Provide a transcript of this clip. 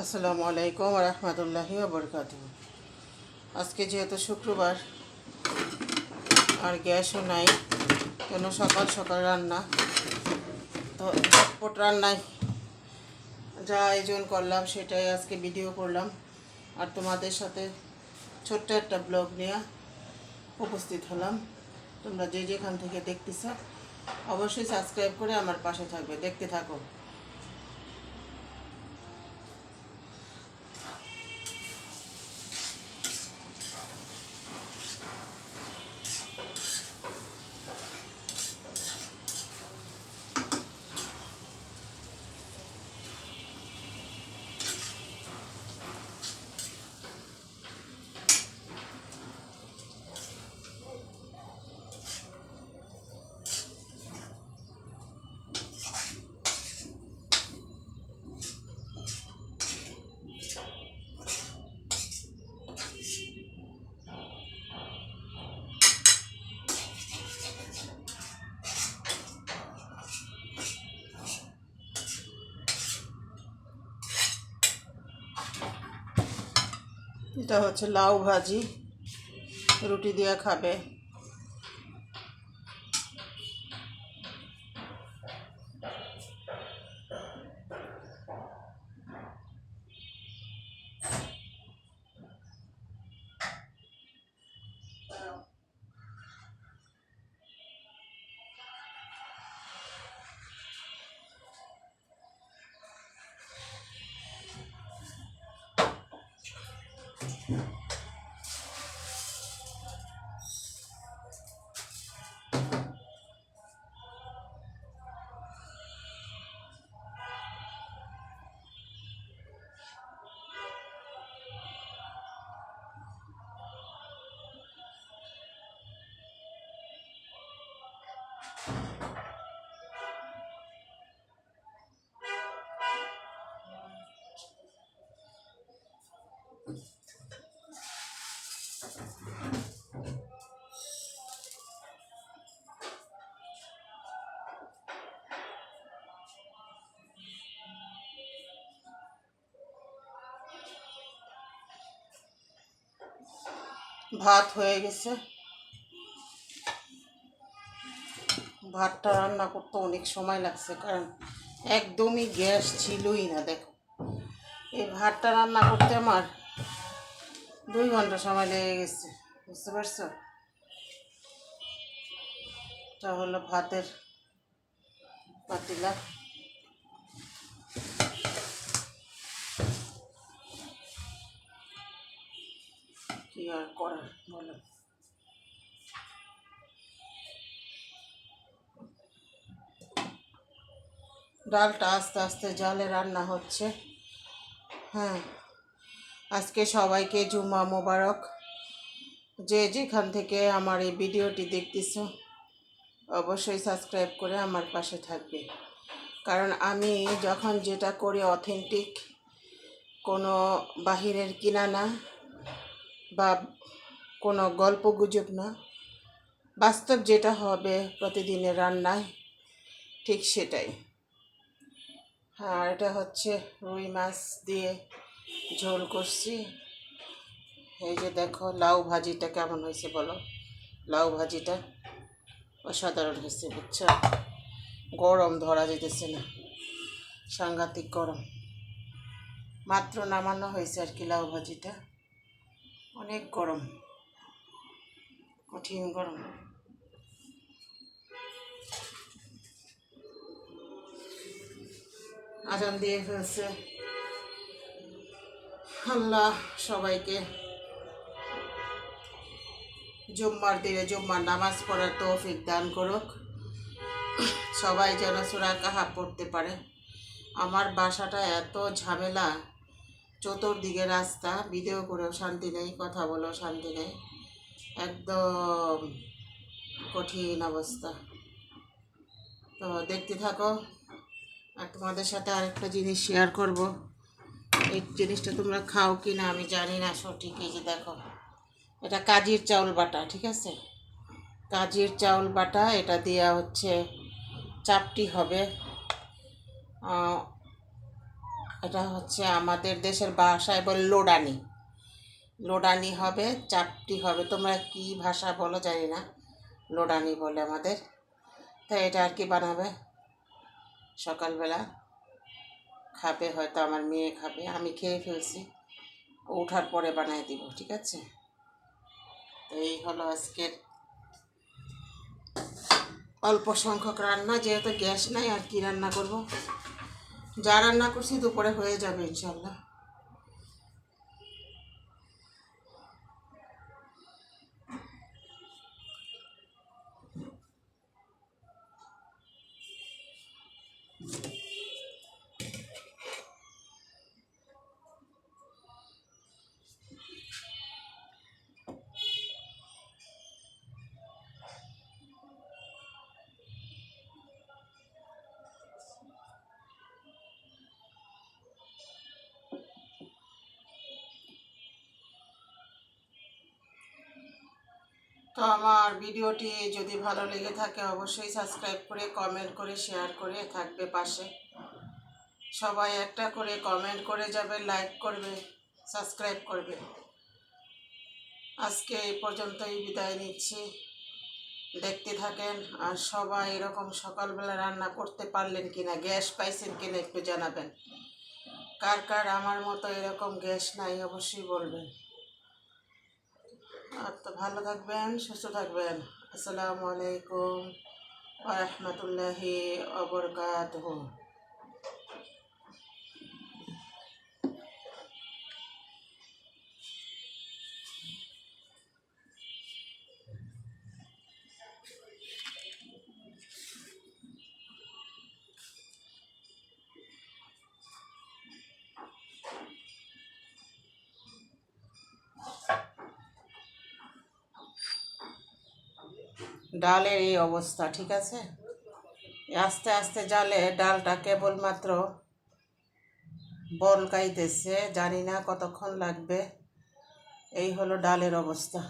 আসসালামু আলাইকুম রহমতুল্লাহি ওয়া আজকে যেহেতু শুক্রবার আর গ্যাসও নাই, কেন সকাল সকাল রান্না, তো ঝটপট রান্নায় যা আয়োজন করলাম সেটাই আজকে ভিডিও করলাম আর তোমাদের সাথে ছোট্ট একটা ব্লগ নিয়ে উপস্থিত হলাম। তোমরা যে যেখান থেকে দেখতেছ অবশ্যই সাবস্ক্রাইব করে আমার পাশে থাকবে, দেখতে থাকো। এটা হচ্ছে লাউ ভাজি, রুটি দিয়ে খাবে। ভাত হয়ে গেছে। ভাতটা রান্না করতে অনেক সময় লাগছে, কারণ একদমই গ্যাস ছিলই না। দেখো, এই ভাতটা রান্না করতে আমার 2 ঘন্টা সময় লেগে গেছে, বুঝতে পারছো? এটা হলো ভাতের পাতিলা। কি আর করার বলো। ডালটা আস্তে আস্তে জালে রান্না হচ্ছে। হ্যাঁ, আজকে সবাইকে জুম্মা মোবারক। যে যেখান থেকে আমার এই ভিডিওটি দেখতেছো অবশ্যই সাবস্ক্রাইব করে আমার পাশে থাকবে, কারণ আমি যখন যেটা করি অথেন্টিক, কোনো বাহিরের কিনা না বা কোনো গল্প গুজব না, বাস্তব যেটা হবে প্রতিদিনের রান্নায় ঠিক সেটাই। আর এটা হচ্ছে রুই মাছ দিয়ে ঝোল করছি। এই যে দেখো লাউ ভাজিটা কেমন হয়েছে বলো। লাউ ভাজিটা অসাধারণ হয়েছে, বুঝছো? গরম ধরা যেতেছে না, সাংঘাতিক গরম। মাত্র নামানো হয়েছে আর কি। লাউ ভাজিটা অনেক গরম, কঠিন গরম। আজান দিয়ে ফেলছে। আল্লাহ সবাইকে জুম্মার দিনে জুম্মার নামাজ পড়ার তৌফিক দান করুক। সবাই যেন সূরা কাহাফ পড়তে পারে। আমার বাসাটা এত ঝামেলা, চতুর্দিকে রাস্তা, ভিডিও করেও শান্তি নেই, কথা বলেও শান্তি নেই, একদম কঠিন অবস্থা। তো দেখতে থাকো। আর তোমাদের সাথে আরেকটা জিনিস শেয়ার করব। এই জিনিসটা তোমরা খাও কি না আমি জানি না সঠিক। এই যে দেখো, এটা কাজির চাউল বাটা, ঠিক আছে? কাজির চাউল বাটা, এটা দেওয়া হচ্ছে চাপটি হবে। এটা হচ্ছে আমাদের দেশের ভাষায় বলে লোডানি। লোডানি হবে, চাপটি হবে, তোমরা কি ভাষা বলো জানি না, লোডানি বলে আমাদের। তাই এটা আর কি বানাবে সকালবেলা, খাবে হয়তো, আমার মেয়ে খাবে, আমি খেয়ে ফেলছি, ওঠার পরে বানাই দিব, ঠিক আছে? তো এই হলো আজকের অল্প সংখ্যক রান্না, যেহেতু গ্যাস নাই আর কি রান্না করব, যা রান্না করছি দুপুরে হয়ে যাবে ইনশাল্লাহ। তো আমার ভিডিওটি যদি ভালো লেগে থাকে অবশ্যই সাবস্ক্রাইব করে, কমেন্ট করে, শেয়ার করে থাকবে পাশে। সবাই একটা করে কমেন্ট করে যাবে, লাইক করবে, সাবস্ক্রাইব করবে। আজকে এই পর্যন্তই বিদায় নিচ্ছি, দেখতে থাকেন। আর সবাই এরকম সকালবেলা রান্না করতে পারলেন কিনা, গ্যাস পাইছেন কিনা একটু জানাবেন। কার কার আমার মতো এরকম গ্যাস নাই অবশ্যই বলবেন। আর তো ভালো থাকবেন, সুস্থ থাকবেন। আসসালামু আলাইকুম ওয়া রাহমাতুল্লাহি ওয়া বারাকাতুহু। ডালের এই অবস্থা, ঠিক আছে? আস্তে আস্তে জালে ডালটা কেবলমাত্র বলকাইতেছে, জানি না কতক্ষণ লাগবে। এই হলো ডালের অবস্থা।